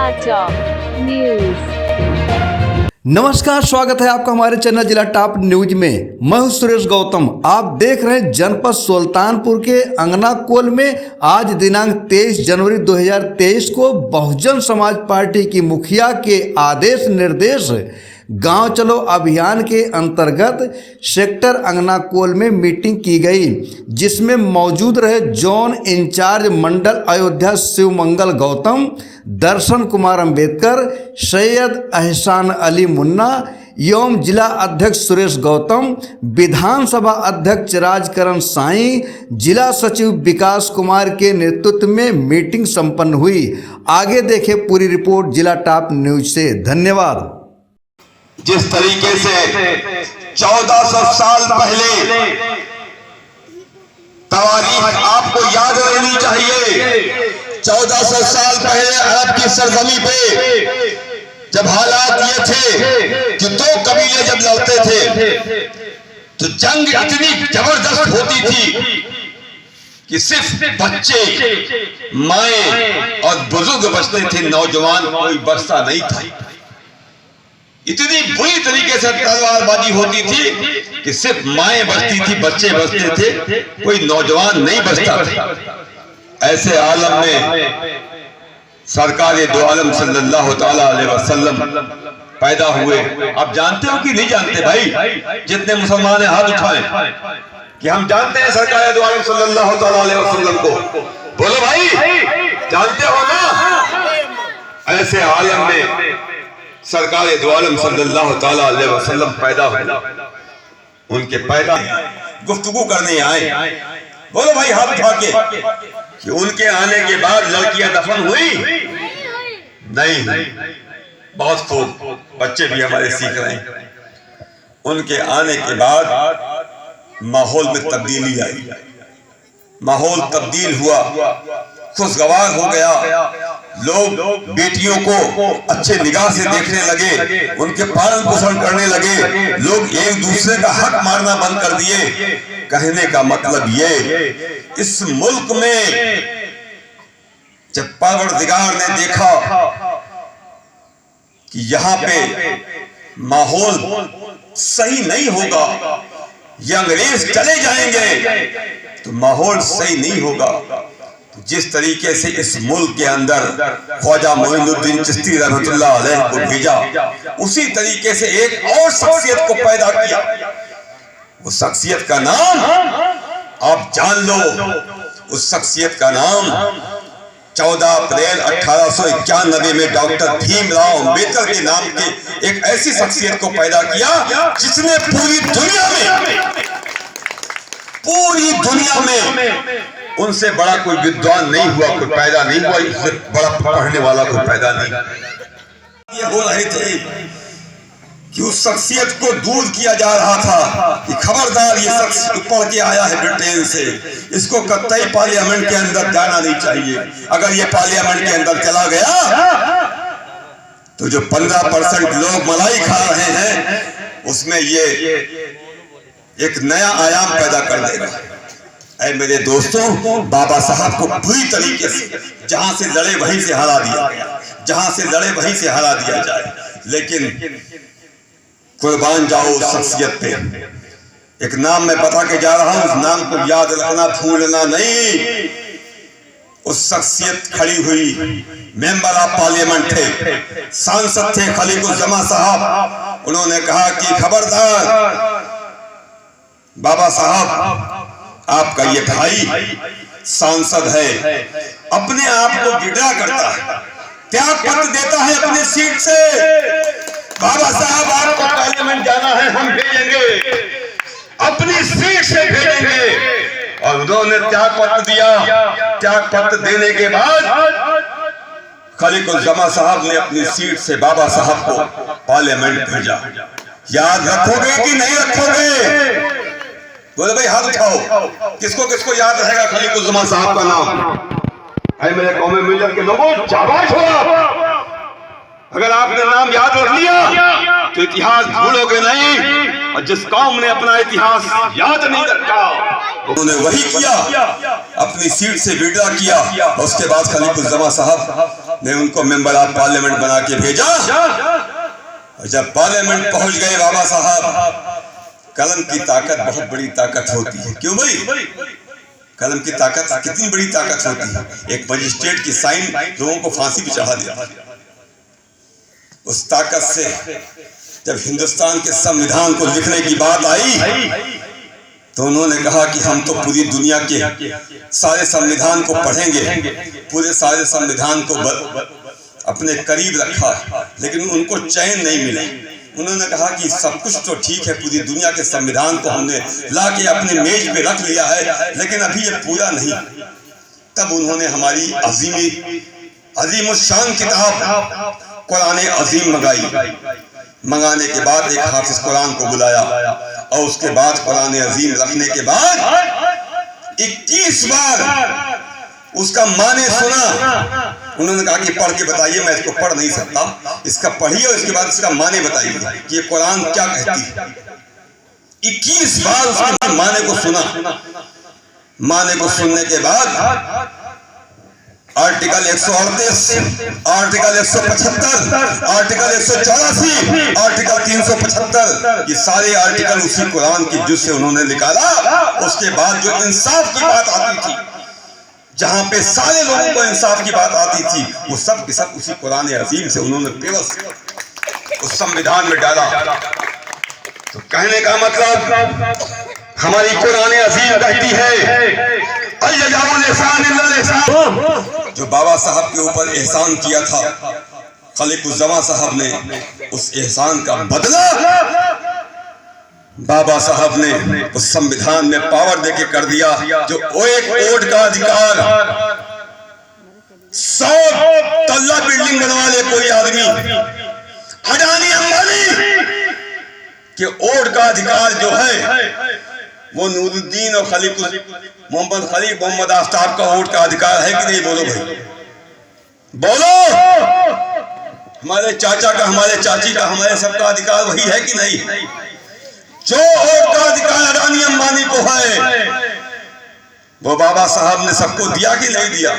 जिला top news. नमस्कार, स्वागत है आपका हमारे चैनल जिला टॉप न्यूज में। मैं हूं सुरेश गौतम। आप देख रहे हैं जनपद सुल्तानपुर के अंगना कोल में आज दिनांक 23 जनवरी 2023 को बहुजन समाज पार्टी की मुखिया के आदेश निर्देश गांव चलो अभियान के अंतर्गत सेक्टर अंगना कोल में मीटिंग की गई, जिसमें मौजूद रहे जोन इंचार्ज मंडल अयोध्या शिवमंगल गौतम, दर्शन कुमार अंबेडकर, सैयद एहसान अली मुन्ना एवं जिला अध्यक्ष सुरेश गौतम, विधानसभा अध्यक्ष राजकरण साई, जिला सचिव विकास कुमार के नेतृत्व में मीटिंग संपन्न हुई। आगे देखें पूरी रिपोर्ट जिला टॉप न्यूज से। धन्यवाद। जिस तरीके से 1400 साल पहले तारीख आपको याद रहनी चाहिए। 1400 साल पहले अरब की सरजमी पे जब हालात ये थे कि दो कबीले जब लड़ते थे तो जंग इतनी जबरदस्त होती थी कि सिर्फ बच्चे, माएं और बुजुर्ग बचते थे, नौजवान कोई बचता नहीं था। इतनी बुरी तरीके से तलवारबाजी होती थी कि सिर्फ माएं बचती थी, बच्चे बचते थे, कोई नौजवान नहीं बचता था। ऐसे आलम में सरकार दो आलम सल्लल्लाहु ताला अलैहि वसल्लम पैदा हुए। आप जानते हो कि नहीं जानते भाई? जितने मुसलमान हैं हाथ उठाएं कि हम जानते हैं सरकार दो आलम सल्लल्लाहु ताला अलैहि वसल्लम को। बोलो भाई, जानते हो ना? ऐसे आलम में सरकार दो आलम सल्लल्लाहु ताला अलैहि वसल्लम पैदा हुए। उनके पैदा गुफ्तगू करने आए। बोलो भाई हाथ उठा के कि उनके आने के बाद लड़कियां दफन हुई? नहीं। बहुत खूब, बच्चे भी हमारे सीख रहे हैं। उनके आने के बाद माहौल में तब्दीली आई, माहौल तब्दील हुआ, खुशगवार हो गया। लोग बेटियों को अच्छे निगाह से देखने लगे, उनके पालन पोषण करने लगे। लोग एक दूसरे का हक मारना बंद कर दिए। कहने का मतलब ये, इस मुल्क में जब परवरदिगार ने देखा कि यहाँ पे माहौल सही नहीं होगा, ये अंग्रेज चले जाएंगे तो माहौल सही नहीं होगा, जिस तरीके से इस मुल्क के अंदर ख्वाजा मोइनुद्दीन चिश्ती रहमतुल्लाह अलैह को भेजा, उसी तरीके से एक और शख्सियत को पैदा किया। उस शख्सियत का नाम आप जान लो। उस शख्सियत का नाम 14 अप्रैल 1891 में डॉक्टर भीमराव अंबेडकर के नाम की एक ऐसी शख्सियत को पैदा किया जिसने पूरी दुनिया में उनसे बड़ा कोई विद्वान नहीं हुआ, कोई पैदा नहीं हुआ, उससे बड़ा पढ़ने वाला कोई पैदा नहीं। ये हो रहे थे कि उस शख्सियत को दूर किया जा रहा था कि खबरदार, ये शख्स पढ़ के आया है ब्रिटेन से, इसको कतई पार्लियामेंट के अंदर जाना नहीं चाहिए। अगर ये पार्लियामेंट के अंदर चला गया तो जो 15% लोग मलाई खा रहे हैं उसमें ये एक नया आयाम पैदा कर देगा। ऐ मेरे दोस्तों, बाबा साहब को पूरी तरीके से जहां से लड़े वहीं से हरा दिया गया, जहां से लड़े वहीं से हरा दिया जाए। लेकिन कुर्बान जाओ उस शख्सियत पे। एक नाम मैं बता के जा रहा हूं, उस नाम को याद रखना, भूलना नहीं। उस शख्सियत खड़ी हुई, मेंबर ऑफ पार्लियामेंट थे, सांसद थे खलीकुज्जमा साहब। उन्होंने कहा कि खबरदार बाबा साहब, आपका ये भाई सांसद है, अपने आप को गिरा करता है, त्याग पत्र देता है अपने सीट से। बाबा साहब, आपको पार्लियामेंट जाना है, हम भेजेंगे, अपनी सीट से भेजेंगे। और उन्होंने त्याग पत्र दिया। त्याग पत्र देने के बाद खलीकुज्जमा साहब ने अपनी सीट से बाबा साहब को पार्लियामेंट भेजा। याद रखोगे कि नहीं रखोगे? बोले भाई हाथ उठाओ, किसको किसको याद रहेगा खलीकुज्जमा साहब का नाम? ऐ मेरे कौमे मिलत के लोगों, शाबाश हो। अगर आपने नाम याद रख लिया तो इतिहास भूलोगे नहीं। और जिस कौम ने अपना इतिहास याद नहीं रखा, उन्होंने वही किया, अपनी सीट से विड्रॉ किया। उसके बाद खलीफुज्जमा साहब ने उनको मेंबर ऑफ पार्लियामेंट बना के भेजा। और जब पार्लियामेंट पहुंच गए बाबा साहब, कलम की ताकत बहुत बड़ी ताकत होती है। क्यों भाई? कलम की ताकत कितनी बड़ी ताकत होती है। एक मजिस्ट्रेट की साइन लोगों को फांसी पे चढ़ा दिया। उस ताकत से जब हिंदुस्तान के संविधान को लिखने की बात आई तो उन्होंने कहा कि हम तो पूरी दुनिया के सारे संविधान को पढ़ेंगे, पूरे सारे संविधान को अपने करीब रखा, लेकिन उनको चैन नहीं मिला। उन्होंने कहा कि सब कुछ तो ठीक है, पूरी दुनिया के संविधान को हमने लाके अपने मेज पे रख लिया है, लेकिन अभी ये पूरा नहीं। तब उन्होंने हमारी अजीमुशान किताब कुरान अजीम मंगाई। मंगाने के बाद एक हाफिज कुरान को बुलाया और उसके बाद कुरान अजीम रखने के बाद 21 बार उसका माने सुना। उन्होंने कहा कि पढ़ के बताइए, मैं इसको पढ़ नहीं सकता, इसका पढ़िए और इसके बाद इसका माने बताइए कि ये कुरान क्या कहती है। 21 बार उसके माने को सुना। माने को सुनने के बाद आर्टिकल 138, आर्टिकल 175, आर्टिकल 184, आर्टिकल 375, ये सारे आर्टिकल उसी कुरान की जुज से उन्होंने निकाला। उसके बाद जो इंसाफ की बात आती थी, जहां पे सारे लोगों को इंसाफ की बात आती थी, वो सब के सब उसी कुरान अजीम से उन्होंने व्यवस्थित उस संविधान में डाला। तो कहने का मतलब हमारी कुरान अजीम कहती है जो बाबा साहब के ऊपर एहसान किया था, खलीफुज्जमा साहब ने उस एहसान का बदला बाबा साहब ने उस संविधान में पावर देके कर दिया। जो एक वोट का अधिकार 100 तल्ला बिल्डिंग बनवा ले कोई आदमी, अडानी अंबानी के वोट का अधिकार जो है वो नूरुद्दीन और खलीफ मोहम्मद आफ्ताब का वोट का अधिकार है कि नहीं? बोलो भाई, बोलो। हमारे चाचा का, हमारे चाची का, हमारे सबका अधिकार वही है कि नहीं? जो वोट का अधिकार अडानी अंबानी को है वो बाबा साहब ने सबको दिया कि नहीं दिया?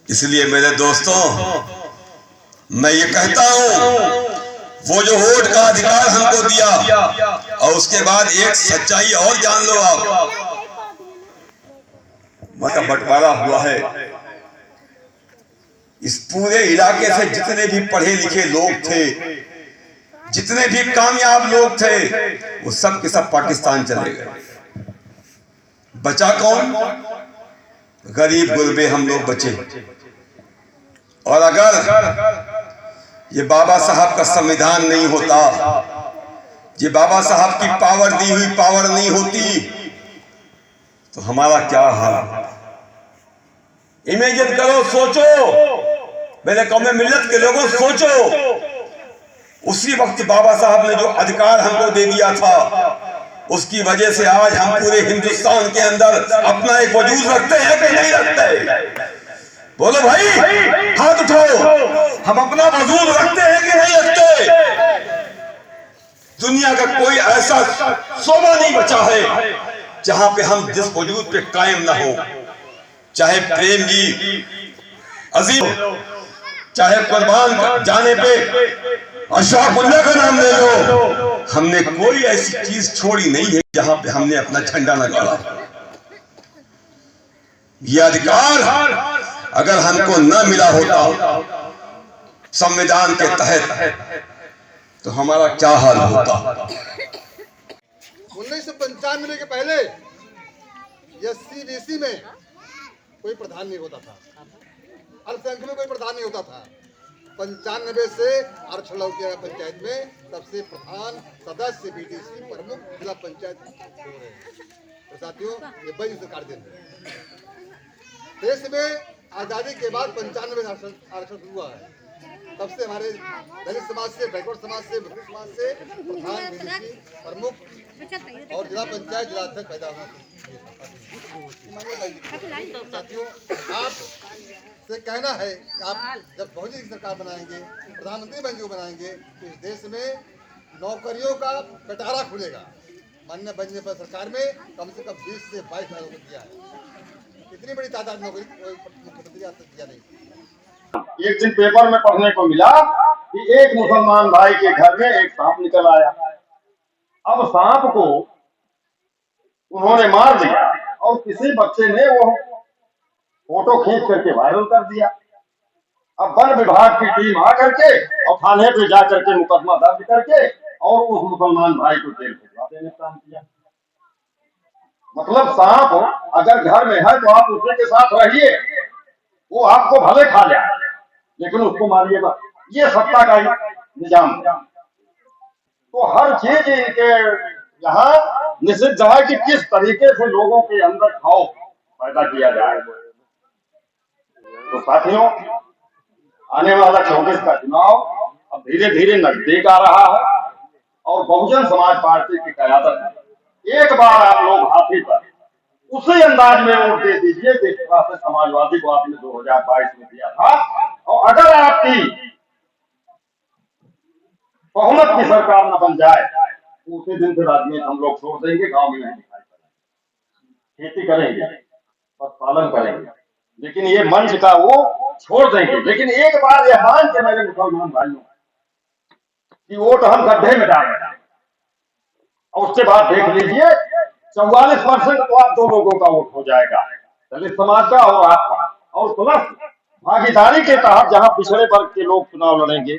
इसलिए मेरे दोस्तों, मैं ये कहता हूं, वो जो वोट का अधिकार हमको दिया, और उसके बाद एक सच्चाई और जान लो आप, मत बंटवारा हुआ है। इस पूरे इलाके से जितने भी पढ़े लिखे लोग थे, जितने भी कामयाब लोग थे, वो सब के सब पाकिस्तान चले गए। बचा कौन? गरीब गुरबे हम लोग बचे। और अगर ये बाबा साहब का संविधान नहीं होता, ये बाबा साहब की पावर दी हुई पावर नहीं होती, तो हमारा क्या हाल? इमेजिन करो, सोचो मेरे कौम में मिल्लत के लोगों, सोचो उसी वक्त बाबा साहब ने जो अधिकार हमको दे दिया था, उसकी वजह से आज हम पूरे हिंदुस्तान के अंदर अपना एक वजूद रखते हैं कि नहीं रखते? बोलो भाई, हाथ उठाओ। हम अपना वजूद रखते हैं कि नहीं रखते? दुनिया का कोई ऐसा शोबा नहीं बचा है जहां पे हम जिस वजूद पे कायम ना हो, चाहे प्रेम जी अजीम, चाहे कुर्बान जाने पे अशफाकुल्लाह का नाम ले लो, हमने कोई ऐसी चीज छोड़ी नहीं है जहां पे हमने अपना झंडा न गाड़ा। यह अधिकार अगर हमको न मिला होता संविधान के तहत, तो हमारा क्या हाल होता? 1995 के पहले SC/BC में कोई प्रधान नहीं होता था, अल्पसंख्यक में कोई प्रधान नहीं होता था। 95 से आरक्षण लागू किया पंचायत में, तब से प्रधान, सदस्य, BDC, प्रमुख, जिला पंचायत हो रहे हैं। तो साथियों, ये बड़ी सरकार दे रही है। देश में आजादी के बाद 95 में आरक्षण शुरू हुआ है। तब से हमारे दलित समाज से, बैकवर्ड समाज से, मुस्लिम समाज से प्रधान, BDC, प्रमुख और जिला पंचायत, जिला अध्यक्ष पैदा हुआ। साथियों, आप से कहना है कि आप जब बहुजन की सरकार बनाएंगे, प्रधानमंत्री बन जो बनाएंगे, तो इस देश में नौकरियों का कटारा खुलेगा। माननीय बनने पर सरकार में कम से कम 20 से 22 लाख को दिया है। इतनी बड़ी तादाद में कोई मुख्यमंत्री आज तक दिया नहीं। एक दिन पेपर में पढ़ने को मिला कि एक मुसलमान भाई के घर में एक सांप निकल आया। अब सांप को उन्होंने मार दिया और किसी बच्चे ने वो फोटो खींच करके वायरल कर दिया। अब वन विभाग की टीम आ करके और थाने पे जा करके मुकदमा दर्ज करके और उस मुसलमान भाई को जेल भिजवा देने का काम किया। मतलब सांप अगर घर में है तो आप उसी के साथ रहिए, वो आपको भले खा जाए लेकिन उसको मारिए मत। ये सत्ता का निजाम है। तो हर चीज इनके यहाँ निषिद्ध है कि किस तरीके से लोगों के अंदर खौफ पैदा किया जाए। तो साथियों, आने वाला 24 का चुनाव अब धीरे धीरे नजदीक आ रहा है और बहुजन समाज पार्टी की क़यादत में एक बार आप लोग हाथी पर उसी अंदाज में वोट दे दीजिए जिस तरह से समाजवादी को आपने 2022 में दिया था। और अगर आपकी बहुमत की सरकार न बन जाए तो उसी दिन से राजनीति हम लोग छोड़ देंगे, गांव में नहीं दिखाई पड़ेंगे, खेती करेंगे, पशुपालन करेंगे, लेकिन ये मंच का वो छोड़ देंगे। लेकिन एक बार ये मान के मेरे मुसलमान भाइयों कि वोट हम गड्ढे में डालेंगे और उसके बाद देख लीजिए 44% तो आप दो लोगों का वोट हो जाएगा, दलित समाज का और आपका। और प्लस भागीदारी के तहत जहां पिछड़े वर्ग के लोग चुनाव लड़ेंगे,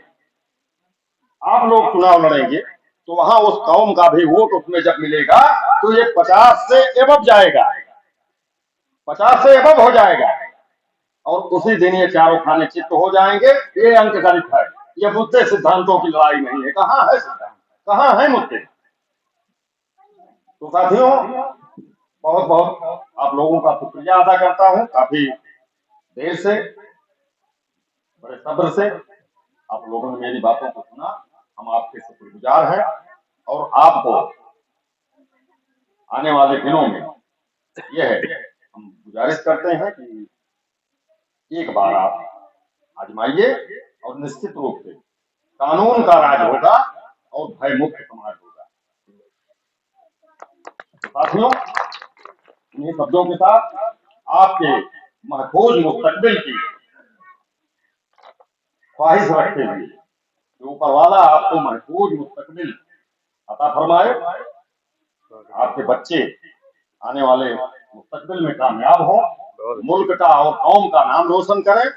आप लोग चुनाव लड़ेंगे, तो वहां उस कौम का भी वोट उसमें जब मिलेगा तो ये 50 से एबव जाएगा, 50 से एबव हो जाएगा। और उसी दिन ये चारों खाने चित्त हो जाएंगे। ये अंक गणित है, ये मुद्दे सिद्धांतों की लड़ाई नहीं है। कहाँ है सिद्धांत, कहाँ है मुद्दे। तो साथियों, बहुत बहुत आप लोगों का शुक्रिया अदा करता हूँ। काफी देर से, बड़े सब्र से आप लोगों ने मेरी बातों को सुना, हम आपके शुक्रगुजार हैं। और आपको आने वाले दिनों में यह है, हम गुजारिश करते हैं कि एक बार आप आजमाइए और निश्चित रूप से कानून का राज होगा और भय मुक्त समाज होगा। साथियों, इन्हीं शब्दों के साथ आपके महफूज मुस्तकबिल की ख्वाहिश रखते हुए कि ऊपर वाला आपको महफूज मुस्तकबिल अता फरमाए, आपके बच्चे आने वाले मुस्तकबिल में कामयाब हो, मुल्क का और कौम का नाम रोशन करें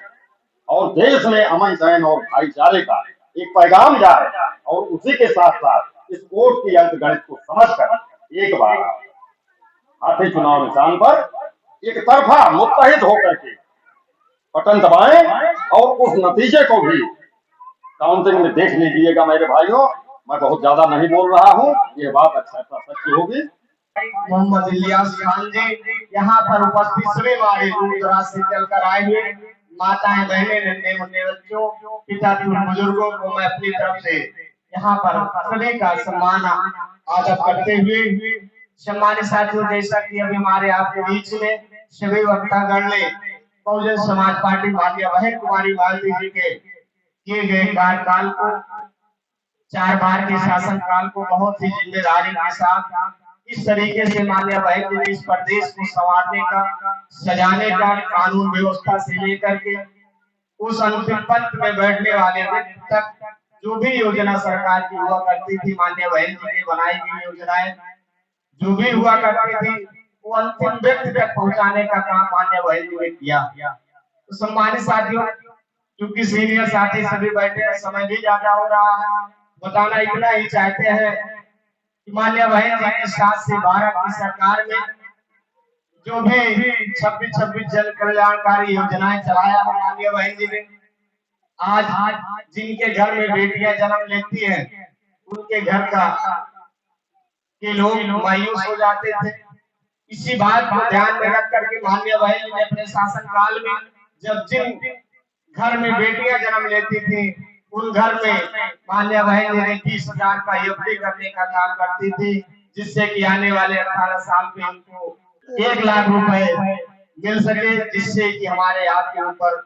और देश में अमन चैन और भाईचारे का एक पैगाम जाए। और उसी के साथ साथ इस कोर्ट की अंक गणित को समझकर एक बार हाथी चुनाव निशान पर एक तरफा मुत्तहिद होकर के बटन दबाएं और उस नतीजे को भी काउंटिंग में देख लीजिएगा। मेरे भाइयों, मैं बहुत ज्यादा नहीं बोल रहा हूँ, ये बात अच्छा सच्ची होगी। मोहम्मद इलियास खान जी यहाँ पर उपस्थित सभी हमारे दूर दराज से चलकर आए हुए माताएं, बहनें, नन्हे मुन्ने बच्चों, पिता बुजुर्गों को मैं अपनी तरफ से यहाँ पर सभी का सम्मान आदर करते हुए, सम्मानित साथियों, जैसा कि अभी हमारे आपके बीच में सभी वक्तागण ने बहुजन समाज पार्टी मान्य बहन कुमारी मालती जी के किए गए कार्यकाल को, 4 बार के शासन काल को बहुत ही जिम्मेदारी के साथ इस तरीके से मान्य बहन जी ने इस प्रदेश को संवारने का, सजाने का, कानून व्यवस्था से लेकर के उस अंतिम पंथ में बैठने वाले व्यक्ति तक जो भी योजना सरकार की हुआ करती थी, मान्य बहन जी की बनाई गई योजनाएं जो भी हुआ करती थी, वो अंतिम व्यक्ति तक पहुंचाने का काम मान्य बहन जी ने किया। तो सम्मानित साथियों, क्योंकि सीनियर साथी सभी बैठे हैं, समय भी ज्यादा हो रहा है, बताना इतना ही चाहते हैं कि मान्य बहन जी के 7 से 12 की सरकार में जो भी 26 जन कल्याणकारी योजनाएं चलाया है माननीय बहन जी ने, आज जिनके घर में बेटियां जन्म लेती हैं उनके घर का के लोग मायूस हो जाते थे। इसी बात को ध्यान में रख करके माननीय बहन जी ने अपने शासन काल में जब जिन घर में बेटियां जन्म लेती थी उन घर में मान्य बहन जी ने 20,000 का एफडी करने का काम करती थी, जिससे कि आने वाले 18 साल में उनको 1 लाख रुपए मिल सके, जिससे कि हमारे आपके ऊपर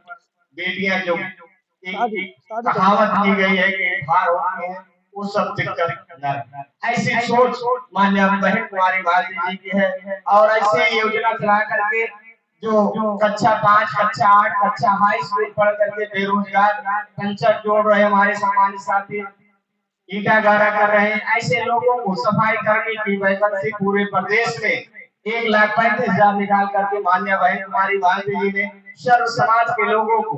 बेटियां जो एक कहावत की गई है कि भार होती है, वो सब दिक्कत न रहे। ऐसी सोच माननीय बहन कुमारी भारती जी की है और ऐसी योजना चला करके जो कक्षा 5, कक्षा 8, कक्षा हाई स्कूल पढ़ करके बेरोजगार पंचायत जोड़ रहे हमारे सम्मानित साथी, ईटा गारा कर रहे हैं, ऐसे लोगों को सफाई कर्मी की वैकेंसी पूरे प्रदेश में 1,35,000 निकाल करके माननीय बहन कुमारी भारती जी ने सर्व समाज के लोगों को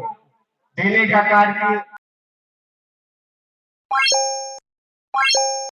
देने का कार्य किया।